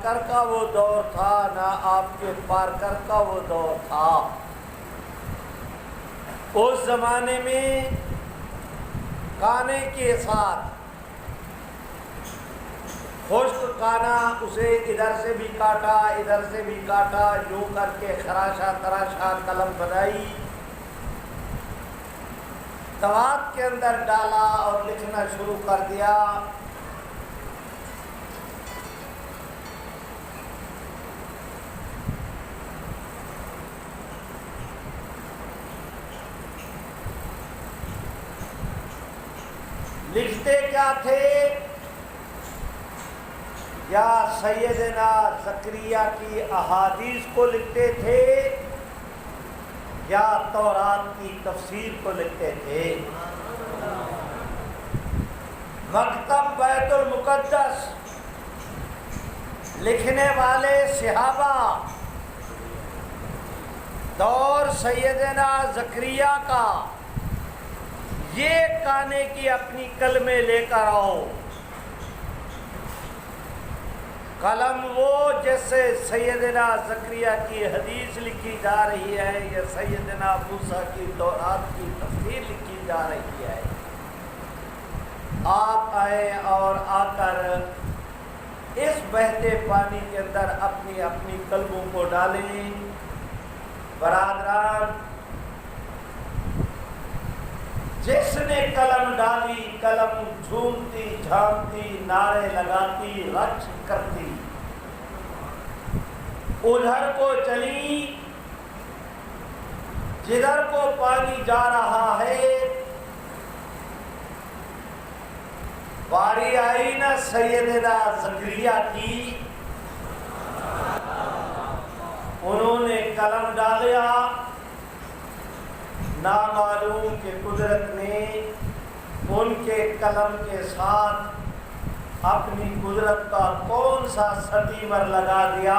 Parker کا وہ دور تھا، نہ آپ کے پارکر کا وہ دور تھا۔ اس زمانے میں کانے کے ساتھ خشک کانا، اسے ادھر سے بھی کاٹا ادھر سے بھی کاٹا، یوں کر کے خراشا تراشا قلم بنائی، دوات کے اندر ڈالا اور لکھنا شروع کر دیا۔ لکھتے کیا تھے؟ یا سیدنا زکریا کی احادیث کو لکھتے تھے یا تورات کی تفسیر کو لکھتے تھے۔ مکتب بیت المقدس لکھنے والے صحابہ دور سیدنا زکریا کا، یہ کانے کی اپنی قلمیں لے کر آؤ۔ قلم وہ جیسے سیدنا زکریا کی حدیث لکھی جا رہی ہے یا سیدنا موسیٰ کی تورات کی تفسیر لکھی جا رہی ہے۔ آپ آئیں اور آ کر اس بہتے پانی کے اندر اپنی اپنی قلموں کو ڈالیں۔ برادران، جس نے قلم ڈالی، قلم جھومتی جھامتی نعرے لگاتی رقص کرتی ادھر کو چلی جدھر کو پانی جا رہا ہے۔ باری آئی نا سیدنا زکریا کی، انہوں نے قلم ڈالیا، نامعلوم کہ قدرت نے ان کے قلم کے ساتھ اپنی قدرت کا کون سا سٹیمر لگا دیا۔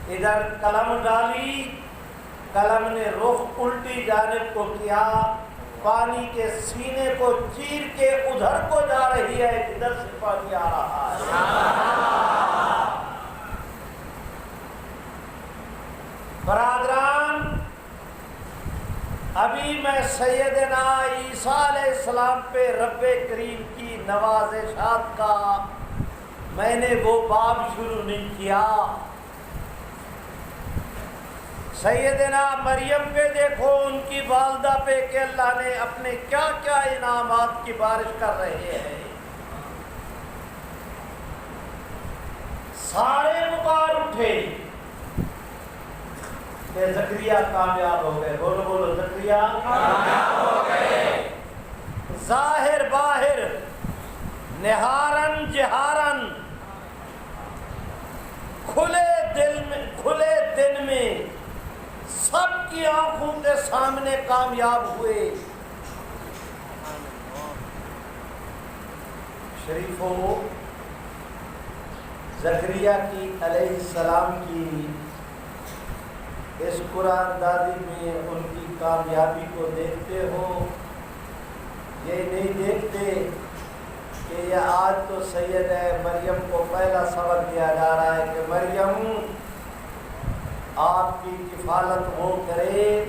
ادھر قلم ڈالی، قلم نے رخ الٹی جانب کو کیا، پانی کے سینے کو چیر کے ادھر کو جا رہی ہے جدھر سے پانی آ رہا ہے۔ برادران، ابھی میں سیدنا عیسیٰ علیہ السلام پہ رب کریم کی نوازشات کا میں نے وہ باب شروع نہیں کیا۔ سیدنا مریم پہ دیکھو، ان کی والدہ پہ کہ اللہ نے اپنے کیا کیا انعامات کی بارش کر رہے ہیں۔ سارے پکار اٹھے کہ زکریا کامیاب ہو گئے۔ بولو بولو، زکریا کامیاب ہو گئے۔ ظاہر باہر، نہارن جہارن، کھلے دن میں سب کی آنکھوں کے سامنے کامیاب ہوئے۔ شریفو، زکریا کی علیہ السلام کی اس قرآن دادی میں ان کی کامیابی کو دیکھتے ہو، یہ نہیں دیکھتے کہ یہ آج تو سیدہ مریم کو پہلا سبق دیا جا رہا ہے کہ مریم، آپ کی کفالت وہ کرے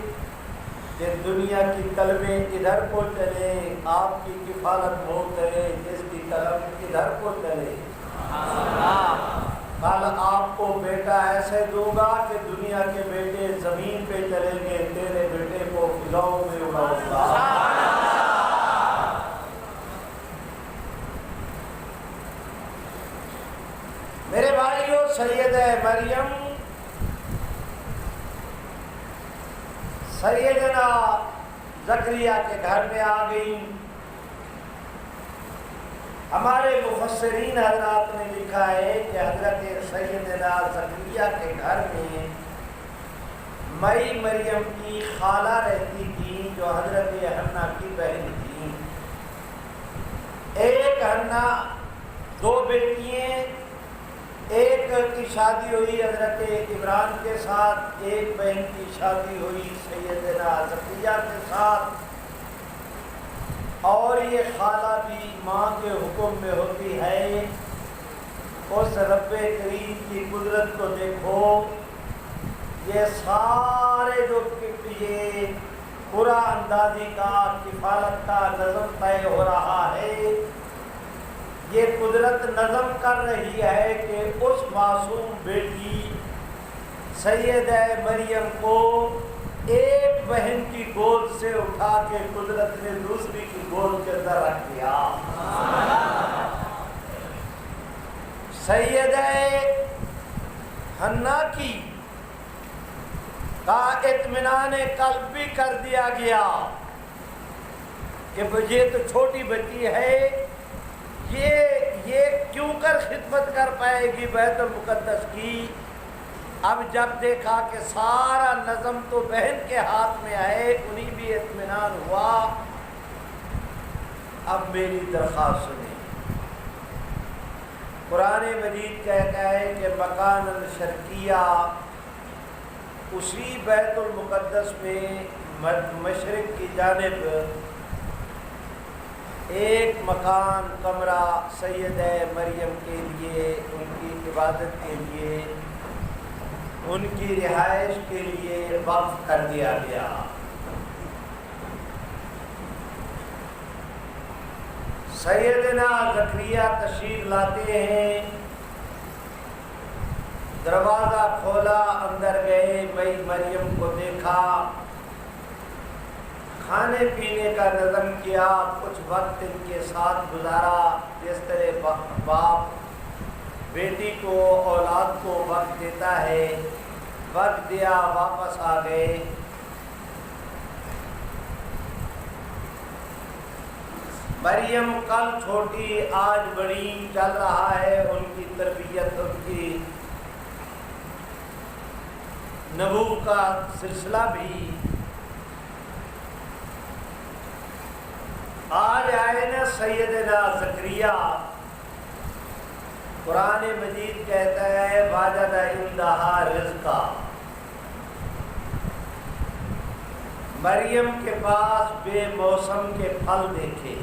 کہ دنیا کی قلمیں ادھر کو چلے، آپ کی کفالت وہ کرے جس کی قلم ادھر کو چلے۔ کل آپ کو بیٹا ایسے دوں گا کہ دنیا کے بیٹے زمین پہ چلیں گے، تیرے بیٹے کو فضاؤں میں اڑاؤں گا۔ میرے بھائیو، سیدہ مریم سیدنا زکریا کے گھر میں آ گئی۔ ہمارے مفسرین حضرات نے لکھا ہے کہ حضرت سیدنا زکریا کے گھر میں مئی مریم کی خالہ رہتی تھی جو حضرت حنا کی بہن تھی۔ ایک حنا، دو بیٹیاں، ایک کی شادی ہوئی حضرت عمران کے ساتھ، ایک بہن کی شادی ہوئی سیدنا زکریا کے ساتھ، اور یہ خالہ بھی ماں کے حکم میں ہوتی ہے۔ اس رب کریم کی قدرت کو دیکھو، یہ سارے جو یہ پورا اندازی کا کفالت کا نظم طے ہو رہا ہے، یہ قدرت نظم کر رہی ہے کہ اس معصوم بیٹی سیدہ مریم کو ایک بہن کی گود سے اٹھا کے قدرت نے دوسری کی گود کے اندر رکھ دیا۔ سیدہ حنا کی کا اطمینان قلب بھی کر دیا گیا کہ یہ تو چھوٹی بچی ہے، یہ کیوں کر خدمت کر پائے گی بیت المقدس کی۔ اب جب دیکھا کہ سارا نظم تو بہن کے ہاتھ میں آئے، انہیں بھی اطمینان ہوا۔ اب میری درخواست سنیں، قرآن مجید کہتا ہے کہ مکان الشرقیہ، اسی بیت المقدس میں مشرق کی جانب ایک مکان کمرہ سیدہ مریم کے لیے، ان کی عبادت کے لیے، ان کی رہائش کے لیے وقف کر دیا گیا۔ سیدنا زکریا تشریف لاتے ہیں، دروازہ کھولا، اندر گئے، مریم کو دیکھا، کھانے پینے کا نظم کیا، کچھ وقت ان کے ساتھ گزارا، جس طرح باپ بیٹی کو اولاد کو وقت دیتا ہے، وقت دیا، واپس آ گئے۔ مریم کل چھوٹی آج بڑی، چل رہا ہے ان کی تربیت، ان کی نبوہ کا سلسلہ بھی۔ آج آئے نا سیدنا زکریا، قرآن مجید کہتا ہے واجد عندہا رزقا، مریم کے پاس بے موسم کے پھل دیکھے۔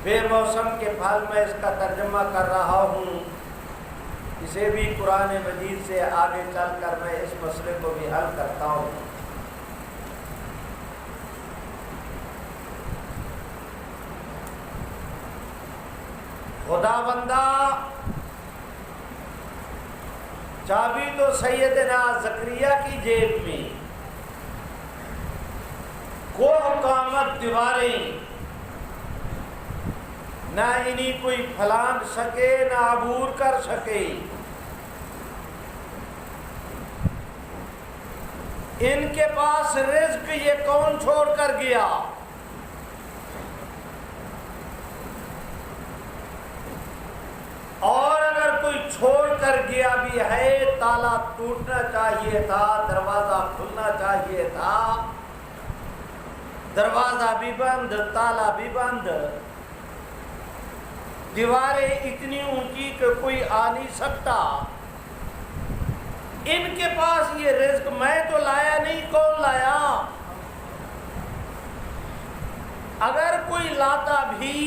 بے موسم کے پھل، میں اس کا ترجمہ کر رہا ہوں، اسے بھی قرآن مجید سے آگے چل کر میں اس مسئلے کو بھی حل کرتا ہوں۔ خدا بندہ چابی تو سیدنا زکریا کی جیب میں، کوہ قامت دیواریں، نہ انہیں کوئی پھلانگ سکے نہ عبور کر سکے۔ ان کے پاس رزق یہ کون چھوڑ کر گیا؟ اور اگر کوئی چھوڑ کر گیا بھی ہے، تالا ٹوٹنا چاہیے تھا، دروازہ کھلنا چاہیے تھا، دروازہ بھی بند، تالا بھی بند، دیواریں اتنی اونچی کہ کوئی آ نہیں سکتا۔ ان کے پاس یہ رزق میں تو لایا نہیں، کون لایا؟ اگر کوئی لاتا بھی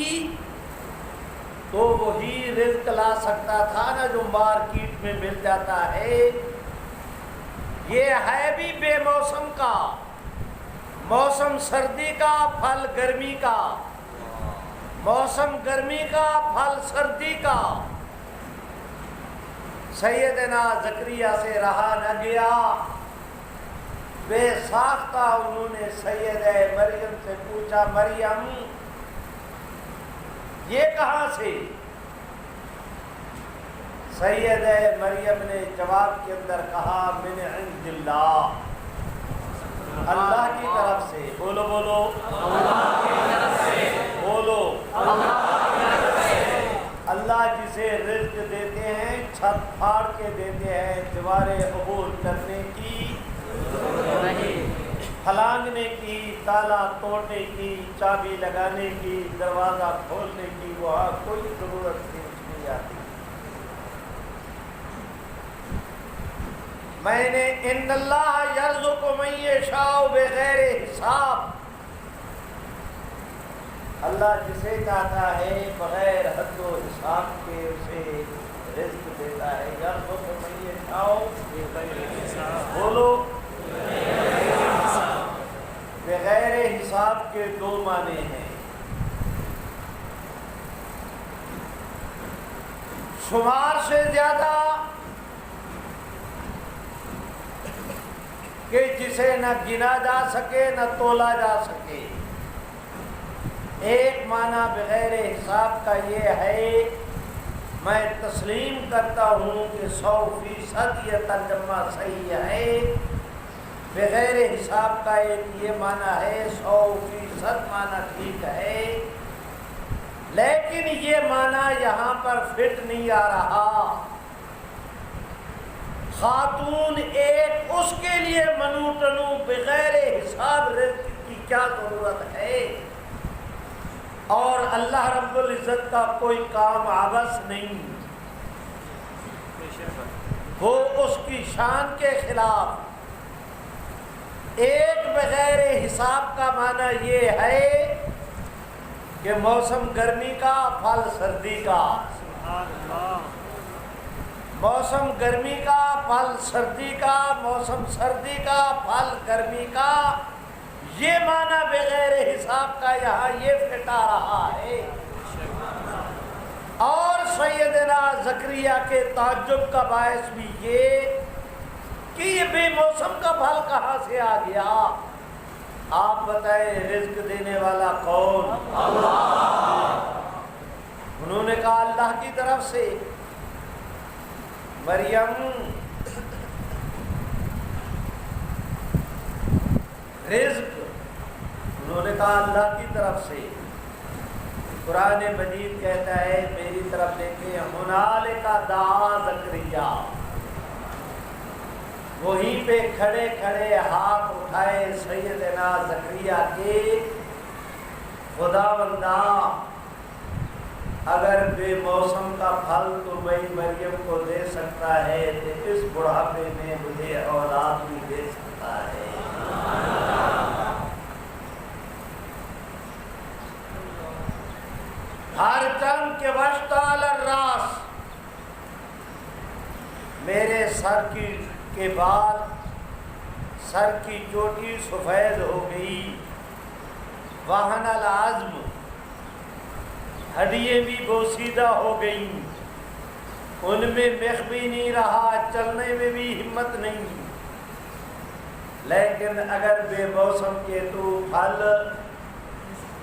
تو وہی رزق لا سکتا تھا نا جو مارکیٹ میں مل جاتا ہے۔ یہ ہے بھی بے موسم کا، موسم سردی کا، پھل گرمی کا، موسم گرمی کا، پھل سردی کا۔ سیدنا زکریا سے رہا نہ گیا، بے ساختہ انہوں نے سیدہ مریم سے پوچھا، مریم یہ کہاں سے؟ سیدہ مریم نے جواب کے اندر کہا، من عند اللہ، اللہ کی طرف سے۔ بولو بولو، اللہ کی طرف سے بولو، اللہ کی طرف سے۔ اللہ جسے رزق دیتے ہیں چھت پھاڑ کے دیتے ہیں، دیواریں عبور کرنے کی نہیں، پھلانگنے کی، تالا توڑنے کی، چابی لگانے کی، دروازہ کھولنے کی وہاں کوئی ضرورت نہیں آتی۔ میں نے ان اللہ یرزق من یشاء بغیر حساب، اللہ جسے چاہتا ہے بغیر حد و حساب کے اسے رزق دیتا ہے. یا تو میں یہ چاہو بولو بغیر حساب کے دو معنی ہیں. شمار سے زیادہ کہ جسے نہ گنا جا سکے نہ تولا جا سکے. ایک معنی بغیر حساب کا یہ ہے، میں تسلیم کرتا ہوں کہ 100% یہ ترجمہ صحیح ہے. بغیر حساب کا ایک یہ معنی ہے، 100% معنی ٹھیک ہے، لیکن یہ معنی یہاں پر فٹ نہیں آ رہا. خاتون ایک اس کے لیے منو ٹنو بغیر حساب رزق کی کیا ضرورت ہے، اور اللہ رب العزت کا کوئی کام عبث نہیں، وہ اس کی شان کے خلاف. ایک بغیر حساب کا معنی یہ ہے کہ موسم گرمی کا پھل سردی کا، موسم گرمی کا پھل سردی کا، موسم سردی کا پھل گرمی کا. یہ معنی بغیر حساب کا یہاں یہ پھٹا رہا ہے. اور سیدنا زکریا کے تعجب کا باعث بھی یہ کہ یہ بے موسم کا پھل کہاں سے آ گیا. آپ بتائیں رزق دینے والا کون؟ اللہ. انہوں نے کہا اللہ کی طرف سے. مریم رزق، انہوں نے کہا اللہ کی طرف سے. قرآن مجید کہتا ہے میری طرف دیکھیں، ہنالک دعا زکریا، وہیں پہ کھڑے کھڑے ہاتھ اٹھائے سیدنا زکریا کے، خداوندا اگر بے موسم کا پھل تو میں مریم کو دے سکتا ہے تو اس بڑھاپے میں مجھے اولاد بھی دے سکتا ہے. ہر چند کے وشت علی الراس، میرے سر کے بال، سر کی چوٹی سفید ہو گئی. وہن العظم، ہڈیاں بھی بوسیدہ ہو گئیں، ان میں میخ بھی نہیں رہا، چلنے میں بھی ہمت نہیں. لیکن اگر بے موسم کے تو پھل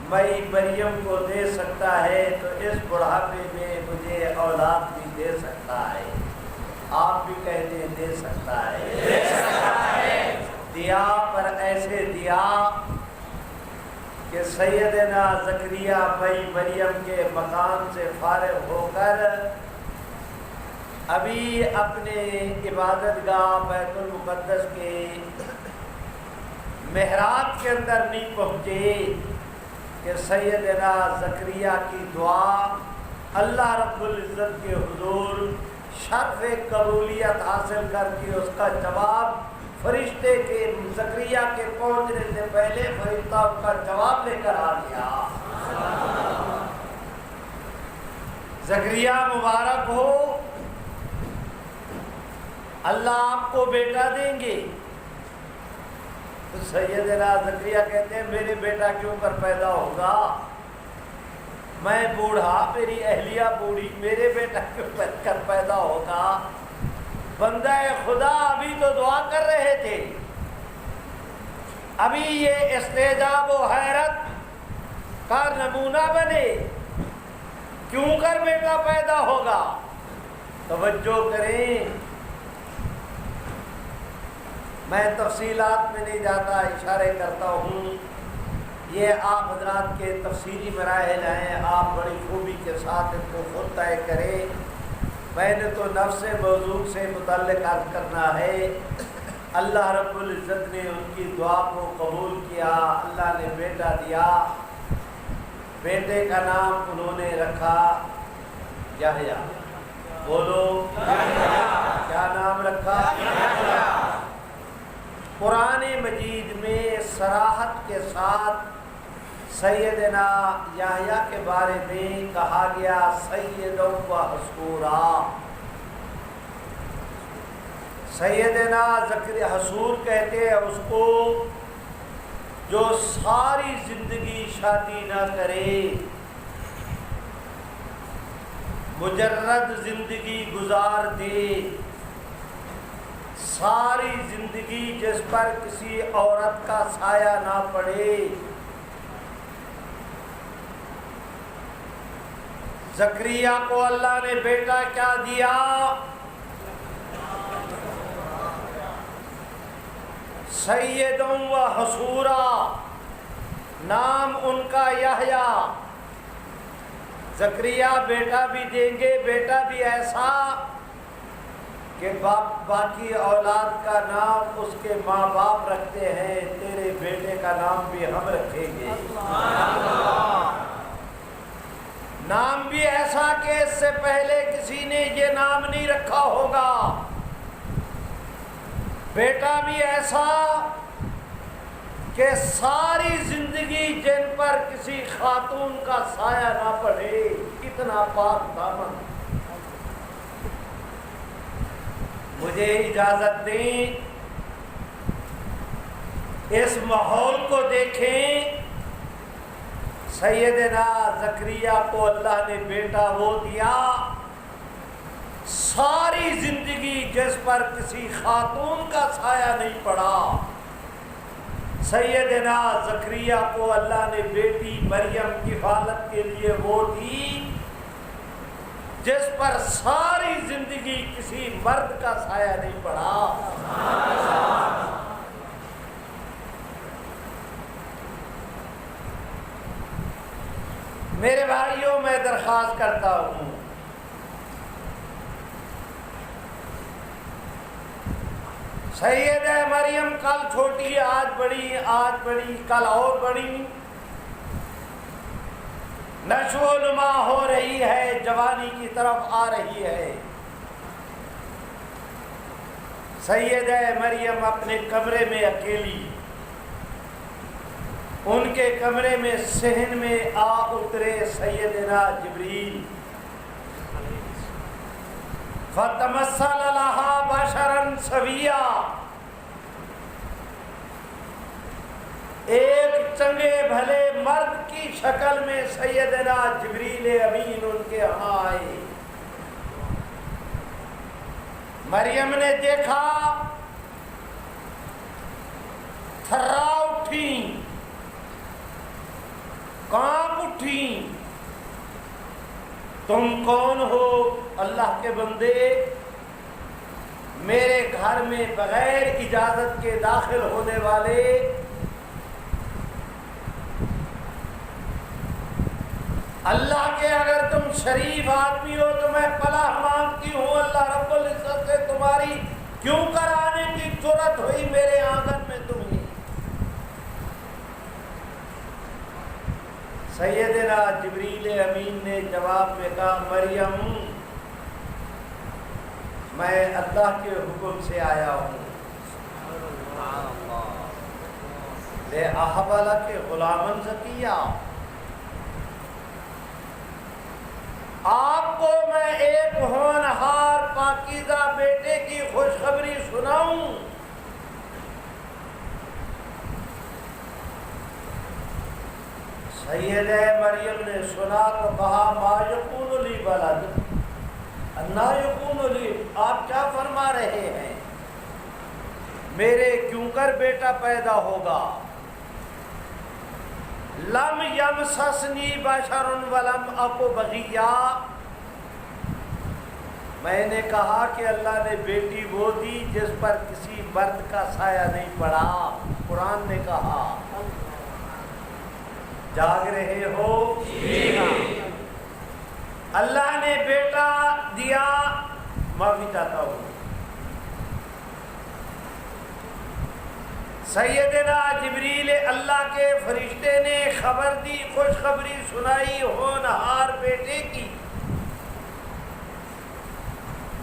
میں مریم کو دے سکتا ہے تو اس بڑھاپے میں مجھے اولاد بھی دے سکتا ہے. آپ بھی کہتے ہیں دے سکتا ہے. دے سکتا ہے. دیا پر ایسے دیا کہ سیدنا زکریا بھائی مریم کے مقام سے فارغ ہو کر ابھی اپنے عبادت گاہ بیت المقدس کے محراب کے اندر نہیں پہنچے کہ سیدنا زکریا کی دعا اللہ رب العزت کے حضور شرف قبولیت حاصل کر کے اس کا جواب فرشتے کے زکریا کے پہنچنے سے پہلے فرشتہ اس کا جواب لے کر آ گیا. زکریا مبارک ہو، اللہ آپ کو بیٹا دیں گے. تو سیدنا زکریا کہتے ہیں میرے بیٹا کیوں کر پیدا ہوگا، میں بوڑھا، میری اہلیہ بوڑھی، میرے بیٹا کیوں کر پیدا ہوگا. بندہ خدا ابھی تو دعا کر رہے تھے، ابھی یہ استعجاب و حیرت کا نمونہ بنے، کیوں کر بیٹا پیدا ہوگا. توجہ کریں، میں تفصیلات میں نہیں جاتا، اشارے کرتا ہوں. یہ آپ حضرات کے تفصیلی مراحل ہیں، آپ بڑی خوبی کے ساتھ ان کو خود طے کریں. میں نے تو نفس موضوع سے متعلق عرض کرنا ہے. اللہ رب العزت نے ان کی دعا کو قبول کیا، اللہ نے بیٹا دیا. بیٹے کا نام انہوں نے رکھا یحییٰ. بولو کیا نام رکھا؟ قرآن مجید میں صراحت کے ساتھ سیدنا یحییٰ کے بارے میں کہا گیا سیدًا و حصورا۔ سیدنا زکریا حصور کہتے ہیں اس کو جو ساری زندگی شادی نہ کرے، مجرد زندگی گزار دے، ساری زندگی جس پر کسی عورت کا سایہ نہ پڑے۔ زکریا کو اللہ نے بیٹا کیا دیا؟ سیدًا و حصورا، نام ان کا یحییٰ۔ زکریا بیٹا بھی دیں گے، بیٹا بھی ایسا کہ باقی اولاد کا نام اس کے ماں باپ رکھتے ہیں، تیرے بیٹے کا نام بھی ہم رکھیں گے۔ نام بھی ایسا کہ اس سے پہلے کسی نے یہ نام نہیں رکھا ہوگا، بیٹا بھی ایسا کہ ساری زندگی جن پر کسی خاتون کا سایہ نہ پڑے، اتنا پاک دامن۔ مجھے اجازت دیں اس ماحول کو دیکھیں۔ سیدنا زکریا کو اللہ نے بیٹا وہ دیا، ساری زندگی جس پر کسی خاتون کا سایہ نہیں پڑا۔ سیدنا زکریا کو اللہ نے بیٹی مریم کفالت کے لیے وہ دی جس پر ساری زندگی کسی مرد کا سایہ نہیں پڑا۔ میرے بھائیوں، میں درخواست کرتا ہوں سیدہ مریم کل چھوٹی، آج بڑی، آج بڑی، کل اور بڑی، نشو و نما ہو رہی ہے، جوانی کی طرف آ رہی ہے۔ سیدہ مریم اپنے کمرے میں اکیلی، ان کے کمرے میں صحن میں آ اترے سیدنا جبریل، فَتَمَثَّلَ لَهَا بَشَرًا سَوِيًّا، ایک چنگے بھلے مرد کی شکل میں سیدنا جبریل امین ان کے ہاں آئے۔ مریم نے دیکھا، تھرا اٹھیں، کانپ اٹھیں۔ تم کون ہو اللہ کے بندے؟ میرے گھر میں بغیر اجازت کے داخل ہونے والے، اللہ کے اگر تم شریف آدمی ہو تو میں پناہ مانگتی ہوں، اللہ رب العزت سے تمہاری کیوں کر آنے کی جرأت ہوئی میرے آنگن میں تمہیں؟ سیدنا جبریل امین نے جواب میں کہا، مریم میں اللہ کے حکم سے آیا ہوں، لے اہب لک غلاما زکیہ، آپ کو میں ایک ہونہار پاکیزہ بیٹے کی خوشخبری سناؤں۔ سیدہ مریم نے سنا تو کہا، ما یکون لی ولد، انا یکون لی، آپ کیا فرما رہے ہیں؟ میرے کیوں کر بیٹا پیدا ہوگا؟ لم یمسسنی بشر ولم اک بغیا، میں نے کہا کہ اللہ نے بیٹی وہ دی جس پر کسی مرد کا سایہ نہیں پڑا۔ قرآن نے کہا، جاگ رہے ہو؟ اللہ نے بیٹا دیا، معافی چاہتا ہوں، سیدنا جبریل اللہ کے فرشتے نے خبر دی، خوشخبری سنائی ہونہار بیٹے کی۔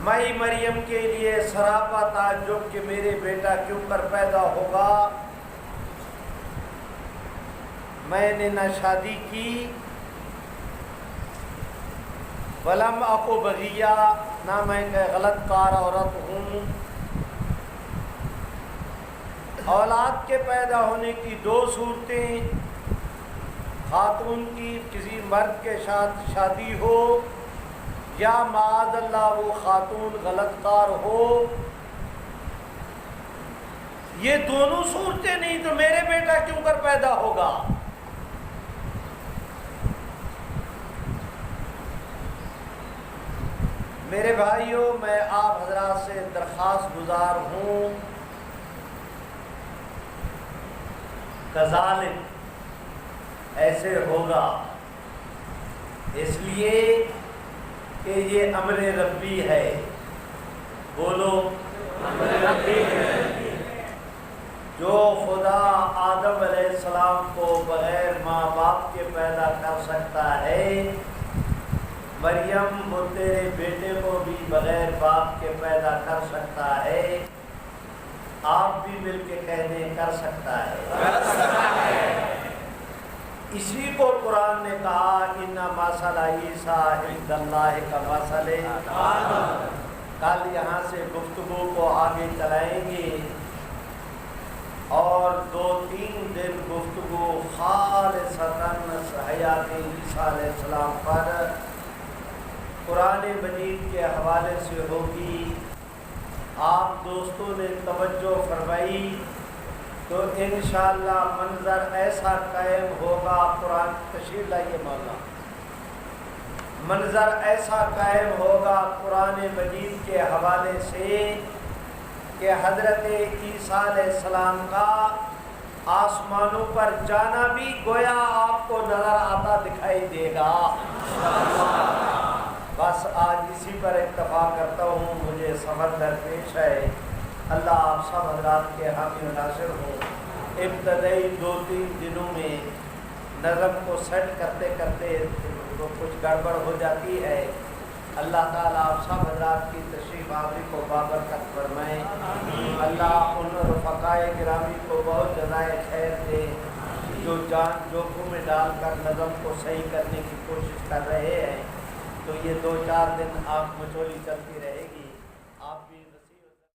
میں مریم کے لیے سراپا تعجب کہ میرے بیٹا کیوں کر پیدا ہوگا۔ میں نے نہ شادی کی، ولم اکو بغیہ، نہ میں غلط کار عورت ہوں۔ اولاد کے پیدا ہونے کی دو صورتیں، خاتون کی کسی مرد کے ساتھ شادی ہو یا معاذ اللہ وہ خاتون غلط کار ہو، یہ دونوں صورتیں نہیں تو میرے بیٹا کیوں کر پیدا ہوگا؟ میرے بھائیوں، میں آپ حضرات سے درخواست گزار ہوں، کذالک ایسے ہوگا، اس لیے کہ یہ امر ربی ہے۔ بولو امر ربی ہے۔ جو خدا آدم علیہ السلام کو بغیر ماں باپ کے پیدا کر سکتا ہے، مریم وہ تیرے بیٹے کو بھی بغیر باپ کے پیدا کر سکتا ہے، آپ بھی مل کے کہنے کر سکتا ہے۔ اسی کو قرآن نے کہا ان مثل عیسیٰ عند اللہ کا مثل آدم۔ کل یہاں سے گفتگو کو آگے چلائیں گے اور 2-3 دن گفتگو خالصتاً حیات عیسیٰ علیہ السلام پر قرآن مجید کے حوالے سے ہوگی۔ آپ دوستوں نے توجہ فرمائی تو انشاءاللہ منظر ایسا قائم ہوگا، قرآن تشریح لائیے مولانا، منظر ایسا قائم ہوگا قرآن مجید کے حوالے سے کہ حضرت عیسیٰ علیہ السلام کا آسمانوں پر جانا بھی گویا آپ کو نظر آتا دکھائی دے گا۔ بس آج اسی پر اکتفا کرتا ہوں، مجھے سفر درپیش ہے۔ اللہ آپ سب حضرات کے حامی و ناصر ہوں۔ ابتدائی 2-3 دنوں میں نظم کو سیٹ کرتے کرتے کچھ گڑبڑ ہو جاتی ہے۔ اللہ تعالیٰ آپ سب حضرات کی تشریف آوری کو بابرکت فرمائیں۔ اللہ ان رفقائے گرامی کو بہت جزائے خیر دے جو جان جوکھوں میں ڈال کر نظم کو صحیح کرنے کی کوشش کر رہے ہیں۔ تو یہ 2-4 دن آپ مچولی چلتی رہے گی۔